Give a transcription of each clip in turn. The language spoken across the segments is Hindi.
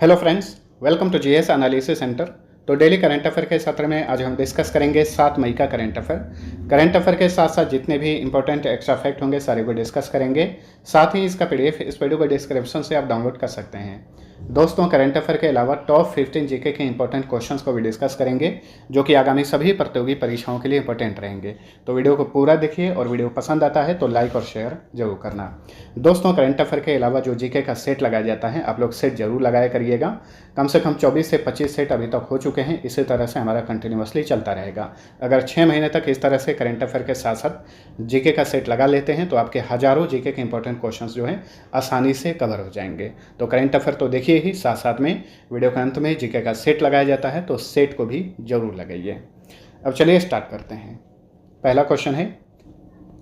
Hello friends, welcome to GS analysis centre. तो डेली करंट अफेयर के सत्र में आज हम डिस्कस करेंगे 7 मई का करंट अफेयर। करंट अफेयर के साथ साथ जितने भी इंपॉर्टेंट एक्स्ट्रा फैक्ट होंगे सारे को डिस्कस करेंगे। साथ ही इसका पीडीएफ इस वीडियो को डिस्क्रिप्शन से आप डाउनलोड कर सकते हैं। दोस्तों, करंट अफेयर के अलावा टॉप 15 जीके के इंपॉर्टेंट क्वेश्चंस को भी डिस्कस करेंगे जो कि आगामी सभी प्रतियोगी परीक्षाओं के लिए इंपॉर्टेंट रहेंगे। तो वीडियो को पूरा देखिए और वीडियो पसंद आता है तो लाइक और शेयर जरूर करना। दोस्तों, करंट अफेयर के अलावा जो जीके का सेट लगाया जाता है आप लोग सेट जरूर लगाया करिएगा। कम से कम 24 से 25 सेट अभी तक हो चुके हैं। इसी तरह से हमारा कंटिन्यूसली चलता रहेगा। अगर 6 महीने तक इस तरह से करंट अफेयर के साथ साथ जीके का सेट लगा लेते हैं तो आपके हजारों जीके के इंपॉर्टेंट क्वेश्चंस जो हैं आसानी से कवर हो जाएंगे। तो करंट अफेयर तो देखिए ही, साथ साथ में वीडियो के अंत में जीके का सेट लगाया जाता है तो सेट को भी जरूर लगाइए। अब चलिए स्टार्ट करते हैं। पहला क्वेश्चन है,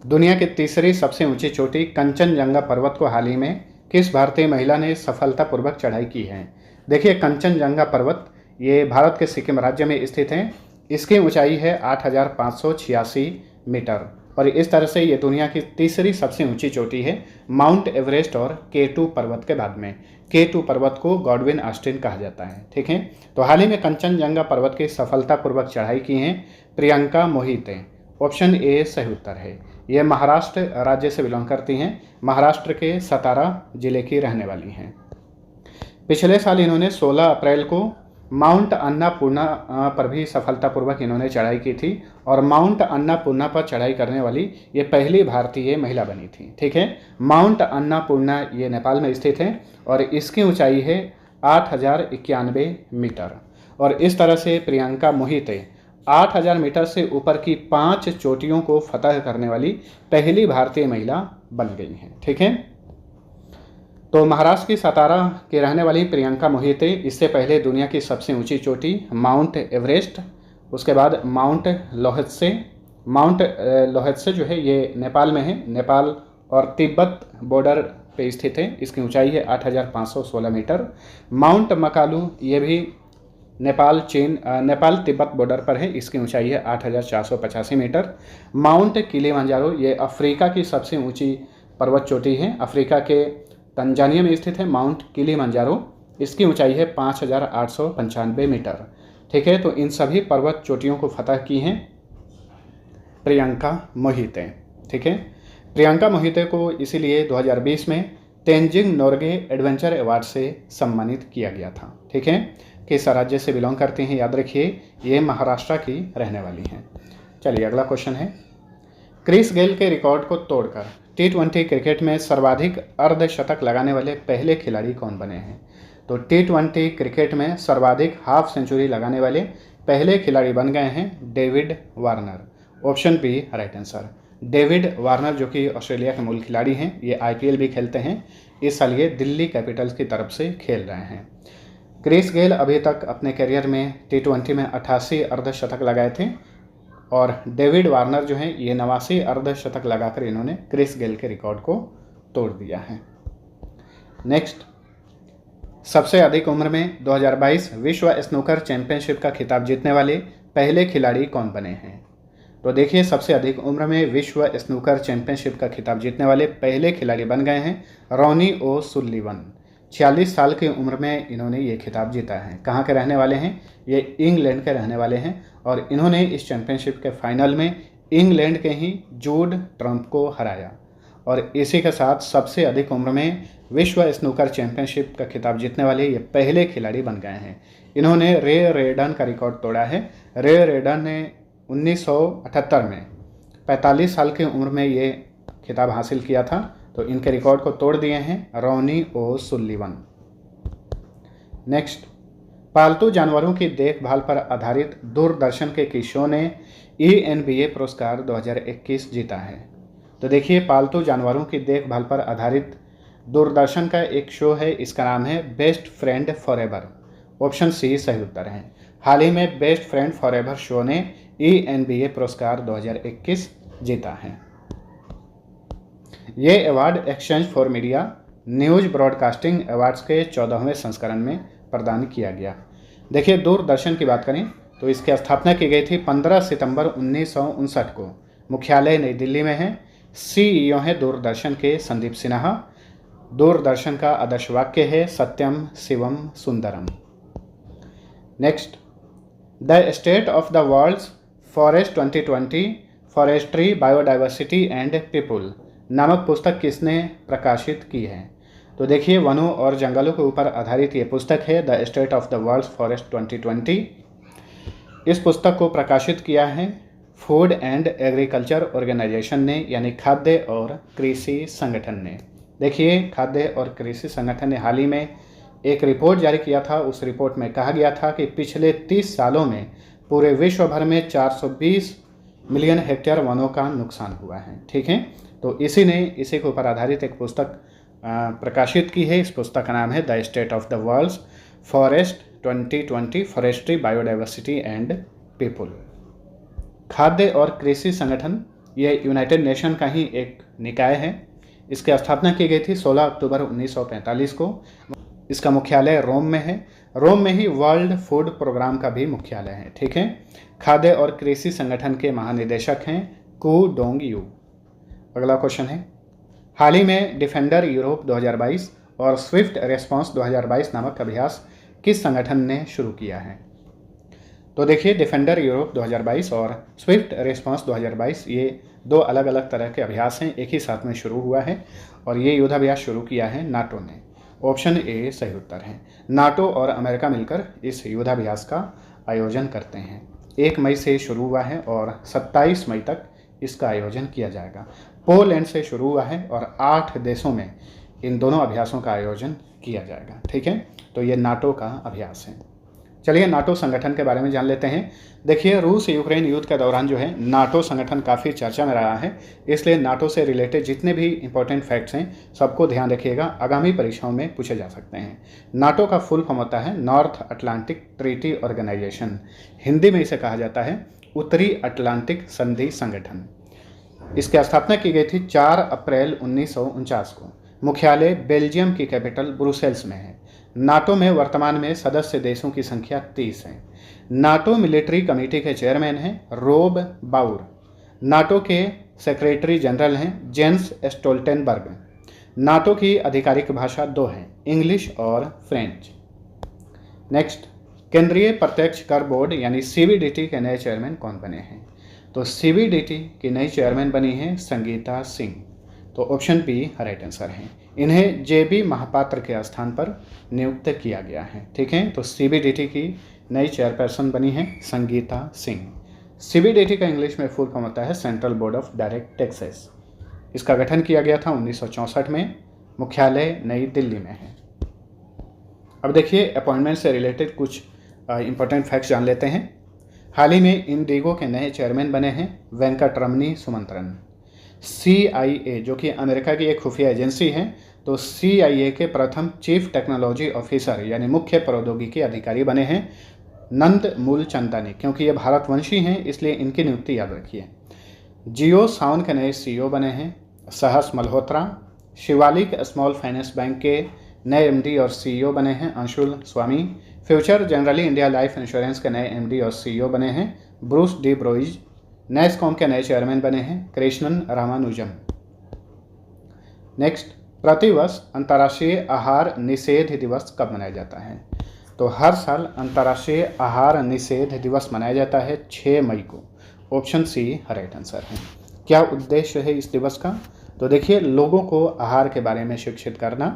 दुनिया की तीसरी सबसे ऊंची चोटी कंचनजंगा पर्वत को हाल ही में किस भारतीय महिला ने सफलतापूर्वक चढ़ाई की है? देखिए, कंचनजंगा पर्वत ये भारत के सिक्किम राज्य में स्थित है। इसकी ऊंचाई है 8,586 मीटर और इस तरह से ये दुनिया की तीसरी सबसे ऊंची चोटी है, माउंट एवरेस्ट और K2 पर्वत के बाद में। K2 पर्वत को गॉडविन ऑस्टिन कहा जाता है। ठीक है, तो हाल ही में कंचनजंगा पर्वत की सफलतापूर्वक चढ़ाई की है प्रियंका मोहिते। ऑप्शन ए सही उत्तर है। ये महाराष्ट्र राज्य से बिलोंग करती हैं, महाराष्ट्र के सतारा जिले की रहने वाली हैं। पिछले साल इन्होंने 16 अप्रैल को माउंट अन्नापूर्णा पर भी सफलतापूर्वक इन्होंने चढ़ाई की थी और माउंट अन्नापूर्णा पर चढ़ाई करने वाली ये पहली भारतीय महिला बनी थी। ठीक है, माउंट अन्नापूर्णा ये नेपाल में स्थित है और इसकी ऊंचाई है 8,091 मीटर और इस तरह से प्रियंका मोहिते 8,000 मीटर से ऊपर की 5 चोटियों को फतह करने वाली पहली भारतीय महिला बन गई हैं। ठीक है, तो महाराष्ट्र की सतारा के रहने वाली प्रियंका मोहिते इससे पहले दुनिया की सबसे ऊंची चोटी माउंट एवरेस्ट, उसके बाद माउंट लोहेत्से जो है ये नेपाल में है, नेपाल और तिब्बत बॉर्डर पे स्थित है। इसकी ऊंचाई है 8,516 मीटर। माउंट मकालू ये भी नेपाल तिब्बत बॉर्डर पर है। इसकी ऊंचाई है 8,485 मीटर। माउंट किलिमंजारो ये अफ्रीका की सबसे ऊंची पर्वत चोटी है, अफ्रीका के तंजानिया में स्थित है माउंट किलिमंजारो। इसकी ऊंचाई है 5,895 मीटर। ठीक है, तो इन सभी पर्वत चोटियों को फतह की हैं प्रियंका मोहिते। ठीक है, प्रियंका मोहिते को इसीलिए 2020 में तेंजिंग नोर्गे एडवेंचर अवार्ड से सम्मानित किया गया था। ठीक है, किस राज्य से बिलोंग करते हैं याद रखिए, ये महाराष्ट्र की रहने वाली हैं। चलिए अगला क्वेश्चन है, क्रिस गेल के रिकॉर्ड को तोड़कर T20 क्रिकेट में सर्वाधिक अर्धशतक लगाने वाले पहले खिलाड़ी कौन बने हैं? तो T20 क्रिकेट में सर्वाधिक हाफ सेंचुरी लगाने वाले पहले खिलाड़ी बन गए हैं David Warner. Option B right answer. David Warner जो कि ऑस्ट्रेलिया के मूल खिलाड़ी हैं, ये IPL भी खेलते हैं। इस साल ये दिल्ली कैपिटल्स की तरफ से खेल रहे हैं। क्रिस गेल अभी तक अपने करियर में T20 में 88 अर्धशतक लगाए थे और डेविड वार्नर जो हैं ये 89 अर्धशतक लगाकर इन्होंने क्रिस गेल के रिकॉर्ड को तोड़ दिया है। नेक्स्ट, सबसे अधिक उम्र में 2022 विश्व स्नूकर चैंपियनशिप का खिताब जीतने वाले पहले खिलाड़ी कौन बने हैं? तो देखिए, सबसे अधिक उम्र में विश्व स्नूकर चैंपियनशिप का खिताब जीतने वाले पहले खिलाड़ी बन गए हैं रॉनी ओ सुल्लिवन। 46 साल की उम्र में इन्होंने ये खिताब जीता है। कहाँ के रहने वाले हैं? ये इंग्लैंड के रहने वाले हैं और इन्होंने इस चैंपियनशिप के फाइनल में इंग्लैंड के ही जूड ट्रम्प को हराया और इसी के साथ सबसे अधिक उम्र में विश्व स्नूकर चैंपियनशिप का खिताब जीतने वाले ये पहले खिलाड़ी बन गए हैं। इन्होंने रे रेडन का रिकॉर्ड तोड़ा है। रे रेडन ने 1978 में 45 साल की उम्र में ये खिताब हासिल किया था, तो इनके रिकॉर्ड को तोड़ दिए हैं रॉनी ओ सुल्लिवन। नेक्स्ट, पालतू जानवरों की देखभाल पर आधारित दूरदर्शन के किस शो ने ENBA पुरस्कार 2021 जीता है? तो देखिए, पालतू जानवरों की देखभाल पर आधारित दूरदर्शन का एक शो है, इसका नाम है best friend forever. Option C सही उत्तर है। हाल ही में बेस्ट फ्रेंड फॉरएवर शो ने ENBA पुरस्कार 2021 जीता है। ये award exchange for media news broadcasting awards के 14वें संस्करण में प्रदान किया गया। देखिए, दूरदर्शन की बात करें तो इसकी स्थापना की गई थी 15 सितंबर 1959 को। मुख्यालय नई दिल्ली में है। CEO हैं दूरदर्शन के संदीप सिन्हा। दूरदर्शन का आदर्श वाक्य है सत्यम शिवम सुंदरम। Next, the state of the world's forest 2020 forestry biodiversity and people नामक पुस्तक किसने प्रकाशित की है? तो देखिए, वनों और जंगलों के ऊपर आधारित ये पुस्तक है the state of the world's forest 2020। इस पुस्तक को प्रकाशित किया है फूड एंड एग्रीकल्चर ऑर्गेनाइजेशन ने, यानी खाद्य और कृषि संगठन ने। देखिए, खाद्य और कृषि संगठन ने हाल ही में एक रिपोर्ट जारी किया था। उस रिपोर्ट में कहा गया था कि पिछले 30 सालों में पूरे विश्व भर में 420 मिलियन हेक्टेयर वनों का नुकसान हुआ है। ठीक है, तो इसी के ऊपर आधारित एक पुस्तक प्रकाशित की है। इस पुस्तक का नाम है the state of the world's forest 2020 forestry biodiversity and people. खाद्य और कृषि संगठन ये यूनाइटेड नेशन का ही एक निकाय है। इसकी स्थापना की गई थी 16 अक्टूबर 1945 को। इसका मुख्यालय रोम में है। रोम में ही वर्ल्ड फूड प्रोग्राम का भी मुख्यालय है। ठीक है, खाद्य और कृषि संगठन के महानिदेशक हैं कू डोंग यू। अगला क्वेश्चन है, हाल ही में डिफेंडर यूरोप 2022 और स्विफ्ट रेस्पॉन्स 2022 नामक अभ्यास किस संगठन ने शुरू किया है? तो देखिए, डिफेंडर यूरोप 2022 और स्विफ्ट रेस्पॉन्स 2022 ये दो अलग अलग तरह के अभ्यास हैं, एक ही साथ में शुरू हुआ है और ये युद्धाभ्यास शुरू किया है नाटो ने। ऑप्शन ए सही उत्तर है। नाटो और अमेरिका मिलकर इस युद्धाभ्यास का आयोजन करते हैं। 1 मई से शुरू हुआ है और 27 मई तक इसका आयोजन किया जाएगा। पोलैंड से शुरू हुआ है और 8 देशों में इन दोनों अभ्यासों का आयोजन किया जाएगा। ठीक है, तो ये नाटो का अभ्यास है। चलिए नाटो संगठन के बारे में जान लेते हैं। देखिए, रूस यूक्रेन युद्ध के दौरान जो है नाटो संगठन काफ़ी चर्चा में रहा है, इसलिए नाटो से रिलेटेड जितने भी इंपॉर्टेंट फैक्ट्स हैं सबको ध्यान रखिएगा, आगामी परीक्षाओं में पूछे जा सकते हैं। नाटो का फुल फॉर्म होता है North Atlantic Treaty Organization. Hindi में इसे कहा जाता है उत्तरी अटलांटिक संधि संगठन। इसकी स्थापना की गई थी 4 अप्रैल 1949 को। मुख्यालय बेल्जियम की कैपिटल ब्रुसेल्स में है। नाटो में वर्तमान में सदस्य देशों की संख्या 30 है। नाटो मिलिट्री कमेटी के चेयरमैन हैं रोब बाउर। नाटो के सेक्रेटरी जनरल हैं जेंस स्टोल्टेनबर्ग। नाटो की आधिकारिक भाषा 2 है, इंग्लिश और फ्रेंच। नेक्स्ट, केंद्रीय प्रत्यक्ष कर बोर्ड यानी सीबीडीटी के नए चेयरमैन कौन बने हैं? तो सीबीडीटी की नई चेयरमैन बनी है संगीता सिंह। तो ऑप्शन बी राइट आंसर है। इन्हें जेबी महापात्र के स्थान पर नियुक्त किया गया है। ठीक है, तो सीबीडीटी की नई चेयरपर्सन बनी है संगीता सिंह। सीबीडीटी का इंग्लिश में फुल फॉर्म होता है central board of direct taxes. इसका गठन किया गया था 1964 में। मुख्यालय नई दिल्ली में है। अब देखिए, अपॉइंटमेंट से रिलेटेड कुछ इंपॉर्टेंट फैक्ट्स जान लेते हैं। हाल ही में इंडिगो के नए चेयरमैन बने हैं वेंकटरमणी सुमंत्रन। CIA जो कि अमेरिका की एक खुफिया एजेंसी है, तो CIA के प्रथम चीफ टेक्नोलॉजी ऑफिसर यानी मुख्य प्रौद्योगिकी अधिकारी बने हैं नंद मूलचंदानी। क्योंकि ये भारतवंशी हैं इसलिए इनकी नियुक्ति याद रखिए। जियो सावन के नए CEO बने हैं Sahas Malhotra. Shivalik small finance bank के नए MD और CEO बने हैं Anshul Swami. Future Generali India Life Insurance के नए MD और CEO बने हैं ब्रूस डी ब्रोइज। नेस्कॉम के नए चेयरमैन बने हैं कृष्णन रामानुजम। नेक्स्ट, प्रतिवर्ष अंतर्राष्ट्रीय आहार निषेध दिवस कब मनाया जाता है? तो हर साल अंतर्राष्ट्रीय आहार निषेध दिवस मनाया जाता है 6 मई को। ऑप्शन सी राइट आंसर है। क्या उद्देश्य है इस दिवस का? तो देखिए, लोगों को आहार के बारे में शिक्षित करना,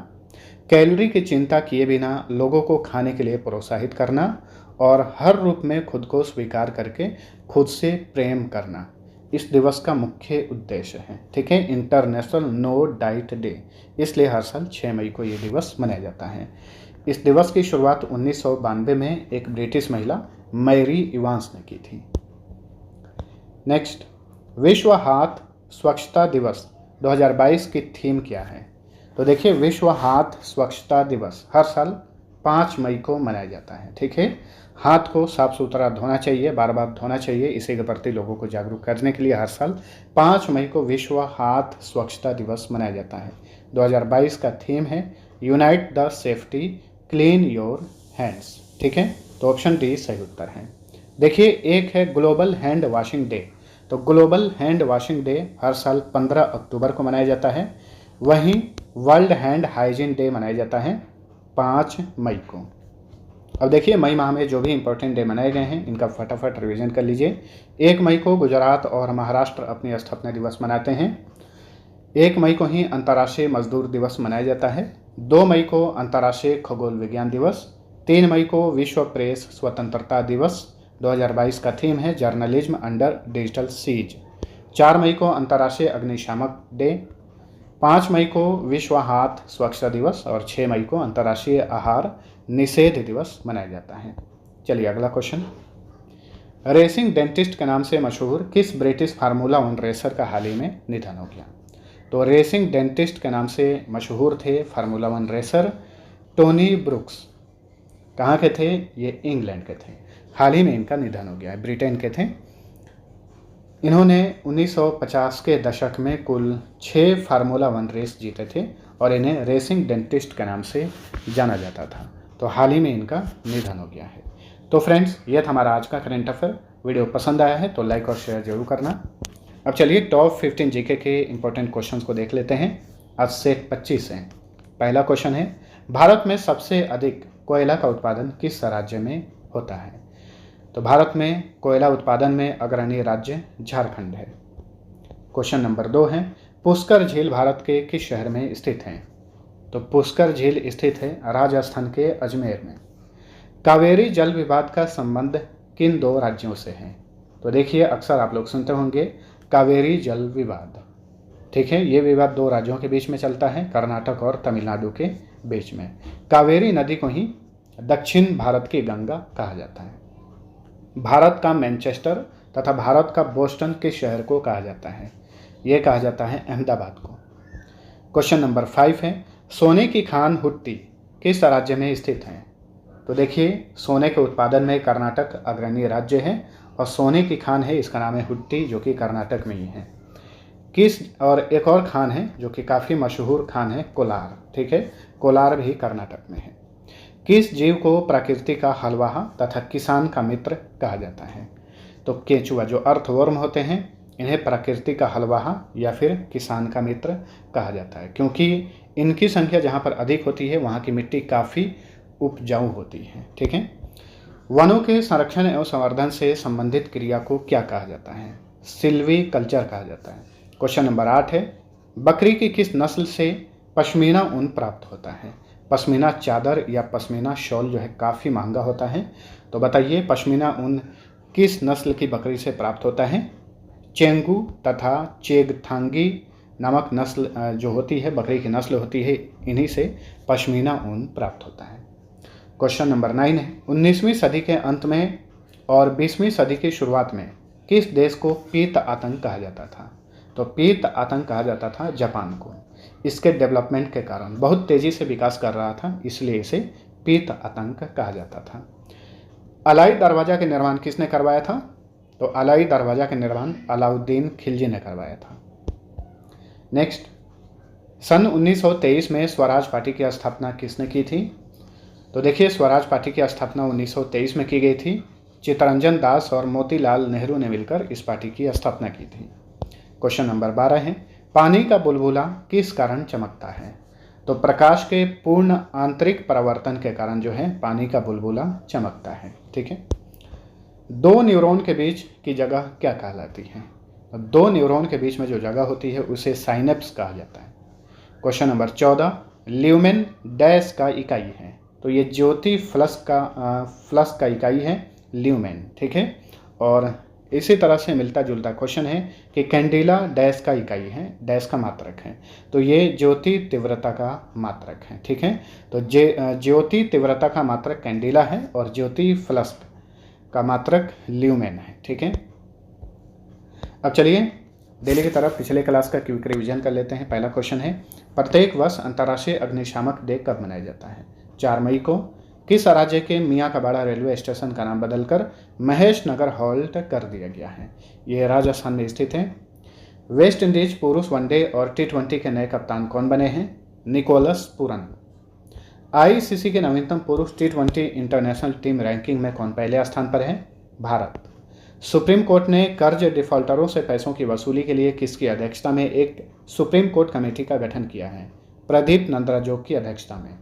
कैलोरी की चिंता किए बिना लोगों को खाने के लिए प्रोत्साहित करना और हर रूप में खुद को स्वीकार करके खुद से प्रेम करना इस दिवस का मुख्य उद्देश्य है। ठीक है, इंटरनेशनल नो डाइट डे, इसलिए हर साल 6 मई को ये दिवस मनाया जाता है। इस दिवस की शुरुआत 1992 में एक ब्रिटिश महिला मैरी इवांस ने की थी। नेक्स्ट, विश्व हाथ स्वच्छता दिवस 2022 की थीम क्या है? तो देखिए, विश्व हाथ स्वच्छता दिवस हर साल 5 मई को मनाया जाता है। ठीक है, हाथ को साफ सुथरा धोना चाहिए, बार बार धोना चाहिए। इसी के प्रति लोगों को जागरूक करने के लिए हर साल 5 मई को विश्व हाथ स्वच्छता दिवस मनाया जाता है। 2022 का थीम है unite the safety clean your hands. ठीक है, तो ऑप्शन डी सही उत्तर है। देखिए, एक है ग्लोबल हैंड वॉशिंग डे। तो ग्लोबल हैंड वॉशिंग डे हर साल 15 अक्टूबर को मनाया जाता है। वहीं वर्ल्ड हैंड हाइजीन डे मनाया जाता है 5 मई को। अब देखिए मई माह में जो भी इंपॉर्टेंट डे मनाए गए हैं इनका फटाफट रिवीजन कर लीजिए। 1 मई को गुजरात और महाराष्ट्र अपनी स्थापना दिवस मनाते हैं। 1 मई को ही अंतर्राष्ट्रीय मजदूर दिवस मनाया जाता है। 2 मई को अंतर्राष्ट्रीय खगोल विज्ञान दिवस। 3 मई को विश्व प्रेस स्वतंत्रता दिवस 2022 का थीम है जर्नलिज्म अंडर डिजिटल सीज। 4 मई को अंतर्राष्ट्रीय अग्निशामक डे। 5 मई को विश्व हाथ स्वच्छता दिवस और 6 मई को अंतर्राष्ट्रीय आहार निषेध दिवस मनाया जाता है। चलिए अगला क्वेश्चन। रेसिंग डेंटिस्ट के नाम से मशहूर किस ब्रिटिश फार्मूला 1 रेसर का हाल ही में निधन हो गया? तो रेसिंग डेंटिस्ट के नाम से मशहूर थे फार्मूला 1 रेसर टोनी ब्रुक्स। कहाँ के थे? ये इंग्लैंड के थे। हाल ही में इनका निधन हो गया है, ब्रिटेन के थे। इन्होंने 1950 के दशक में कुल 6 फार्मूला 1 रेस जीते थे और इन्हें रेसिंग डेंटिस्ट के नाम से जाना जाता था। तो हाल ही में इनका निधन हो गया है। तो फ्रेंड्स ये था हमारा आज का करंट अफेयर। वीडियो पसंद आया है तो लाइक और शेयर जरूर करना। अब चलिए टॉप 15 जीके के इंपॉर्टेंट क्वेश्चंस को देख लेते हैं। आज सेट 25 है। पहला क्वेश्चन है, भारत में सबसे अधिक कोयला का उत्पादन किस राज्य में होता है? तो भारत में कोयला उत्पादन में अग्रणी राज्य झारखंड है। क्वेश्चन नंबर 2 है, पुष्कर झील भारत के किस शहर में स्थित है? तो पुष्कर झील स्थित है राजस्थान के अजमेर में। कावेरी जल विवाद का संबंध किन 2 राज्यों से है? तो देखिए अक्सर आप लोग सुनते होंगे कावेरी जल विवाद, ठीक है। ये विवाद 2 राज्यों के बीच में चलता है, कर्नाटक और तमिलनाडु के बीच में। कावेरी नदी को ही दक्षिण भारत की गंगा कहा जाता है। भारत का मैनचेस्टर तथा भारत का बोस्टन किस शहर को कहा जाता है? ये कहा जाता है अहमदाबाद को। क्वेश्चन नंबर 5 है, सोने की खान हुट्टी किस राज्य में स्थित है? तो देखिए सोने के उत्पादन में कर्नाटक अग्रणी राज्य है और सोने की खान है, इसका नाम है हुट्टी, जो कि कर्नाटक में ही है। और एक और खान है जो कि काफ़ी मशहूर खान है, कोलार, ठीक है। कोलार भी कर्नाटक में है। किस जीव को प्रकृति का हलवाहा तथा किसान का मित्र कहा जाता है? तो केंचुआ, जो अर्थवर्म होते हैं, इन्हें प्रकृति का हलवाहा या फिर किसान का मित्र कहा जाता है, क्योंकि इनकी संख्या जहाँ पर अधिक होती है वहाँ की मिट्टी काफ़ी उपजाऊ होती है, ठीक है। वनों के संरक्षण एवं संवर्धन से संबंधित क्रिया को क्या कहा जाता है? सिल्वी कल्चर कहा जाता है। क्वेश्चन नंबर 8 है, बकरी की किस नस्ल से पश्मीना ऊन प्राप्त होता है? पश्मीना चादर या पश्मीना शॉल जो है काफ़ी महंगा होता है। तो बताइए पश्मीना ऊन किस नस्ल की बकरी से प्राप्त होता है? चेंगू तथा चेगथांगी नामक नस्ल जो होती है, बकरी की नस्ल होती है, इन्हीं से पश्मीना ऊन प्राप्त होता है। क्वेश्चन नंबर 9 है, 19वीं सदी के अंत में और 20वीं सदी की शुरुआत में किस देश को पीत आतंक कहा जाता था? तो पीत आतंक कहा जाता था जापान को। इसके डेवलपमेंट के कारण बहुत तेज़ी से विकास कर रहा था, इसलिए इसे पीत आतंक कहा जाता था। अलाई दरवाज़ा का निर्माण किसने करवाया था? तो अलाई दरवाज़ा का निर्माण अलाउद्दीन खिलजी ने करवाया था। नेक्स्ट, सन 1923 में स्वराज पार्टी की स्थापना किसने की थी? तो देखिए स्वराज पार्टी की स्थापना 1923 में की गई थी। चित्तरंजन दास और मोतीलाल नेहरू ने मिलकर इस पार्टी की स्थापना की थी। क्वेश्चन नंबर 12 है, पानी का बुलबुला किस कारण चमकता है? तो प्रकाश के पूर्ण आंतरिक परावर्तन के कारण जो है पानी का बुलबुला चमकता है, ठीक है। 2 न्यूरॉन के बीच की जगह क्या कहलाती है? 2 न्यूरॉन के बीच में जो जगह होती है उसे साइनेप्स कहा जाता है। क्वेश्चन नंबर 14, ल्यूमेन डैश का इकाई है? तो ये ज्योति फ्लक्स का इकाई है ल्यूमेन, ठीक है। और इसी तरह से मिलता जुलता क्वेश्चन है कि कैंडिला डैश का इकाई है, डैश का मात्रक है। तो ये ज्योति तीव्रता का मात्रक है, ठीक है। तो ज्योति तीव्रता का मात्रक कैंडिला है और ज्योति फ्लक्स का मात्रक ल्यूमेन है, ठीक है। अब चलिए डेली की तरफ पिछले क्लास का क्विक रिवीजन कर लेते हैं। पहला क्वेश्चन है, प्रत्येक वर्ष अंतर्राष्ट्रीय अग्निशामक डे कब मनाया जाता है? 4 मई को। किस राज्य के मियाँ कबाड़ा रेलवे स्टेशन का नाम बदलकर महेश नगर हॉल्ट कर दिया गया है? ये राजस्थान में स्थित है। वेस्ट इंडीज पुरुष वनडे और T20 के नए कप्तान कौन बने हैं? Nicholas Pooran. आईसीसी के नवीनतम पुरुष T20 इंटरनेशनल टीम रैंकिंग में कौन पहले स्थान पर है? भारत। सुप्रीम कोर्ट ने कर्ज डिफॉल्टरों से पैसों की वसूली के लिए किसकी अध्यक्षता में एक सुप्रीम कोर्ट कमेटी का गठन किया है? प्रदीप नंद्राजोग की अध्यक्षता में।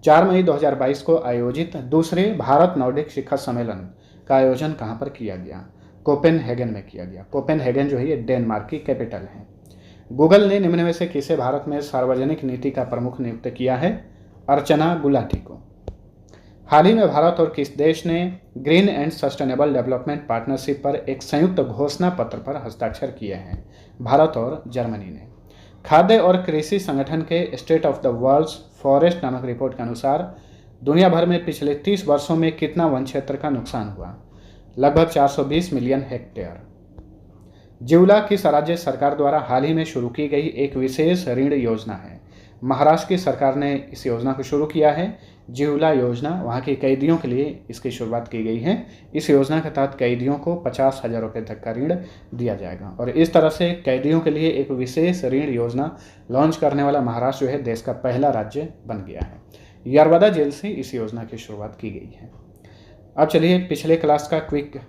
4 मई 2022 को आयोजित दूसरे भारत नॉर्डिक शिखर सम्मेलन का आयोजन कहाँ पर किया गया? कोपेनहेगन में किया गया। कोपेनहेगन जो है ये डेनमार्क की कैपिटल है। गूगल ने निम्न में से किसे भारत में सार्वजनिक नीति का प्रमुख नियुक्त किया है? अर्चना गुलाटी को। हाल ही में भारत और किस देश ने green and sustainable development partnership पर एक संयुक्त घोषणा पत्र पर हस्ताक्षर किए हैं? भारत और जर्मनी ने। खाद्य और कृषि संगठन के State of the world's Forest नामक रिपोर्ट के अनुसार दुनिया भर में पिछले 30 वर्षों में कितना वन क्षेत्र का नुकसान हुआ? लगभग 420 मिलियन हेक्टेयर। जिउला किस राज्य सरकार द्वारा हाल ही में शुरू की गई एक विशेष ऋण योजना है? महाराष्ट्र की सरकार ने इस योजना को शुरू किया है। जिउला योजना वहाँ के कैदियों के लिए इसकी शुरुआत की गई है। इस योजना के तहत कैदियों को 50,000 रुपये तक का ऋण दिया जाएगा और इस तरह से कैदियों के लिए एक विशेष ऋण योजना लॉन्च करने वाला महाराष्ट्र जो है देश का पहला राज्य बन गया है। यरवदा जेल से इस योजना की शुरुआत की गई है। अब चलिए पिछले क्लास का क्विक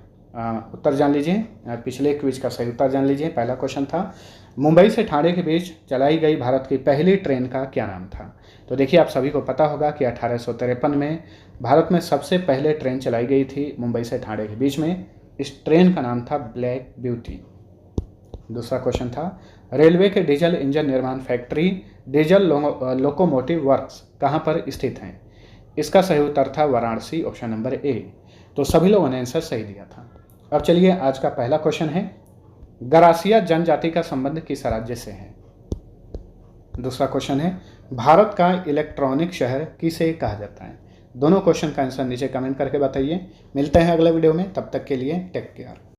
उत्तर जान लीजिए। पिछले क्विज का सही उत्तर जान लीजिए। पहला क्वेश्चन था मुंबई से ठाणे के बीच चलाई गई भारत की पहली ट्रेन का क्या नाम था? तो देखिए आप सभी को पता होगा कि 1853 में भारत में सबसे पहले ट्रेन चलाई गई थी मुंबई से ठाणे के बीच में। इस ट्रेन का नाम था ब्लैक ब्यूटी। दूसरा क्वेश्चन था रेलवे के डीजल इंजन निर्माण फैक्ट्री डीजल लोकोमोटिव वर्क्स कहाँ पर स्थित हैं? इसका सही उत्तर था वाराणसी, ऑप्शन नंबर ए। तो सभी लोगों ने आंसर सही दिया था। अब चलिए आज का पहला क्वेश्चन है गरासिया जनजाति का संबंध किस राज्य से है? दूसरा क्वेश्चन है भारत का इलेक्ट्रॉनिक शहर किसे कहा जाता है? दोनों क्वेश्चन का आंसर नीचे कमेंट करके बताइए। मिलते हैं अगले वीडियो में, तब तक के लिए टेक केयर।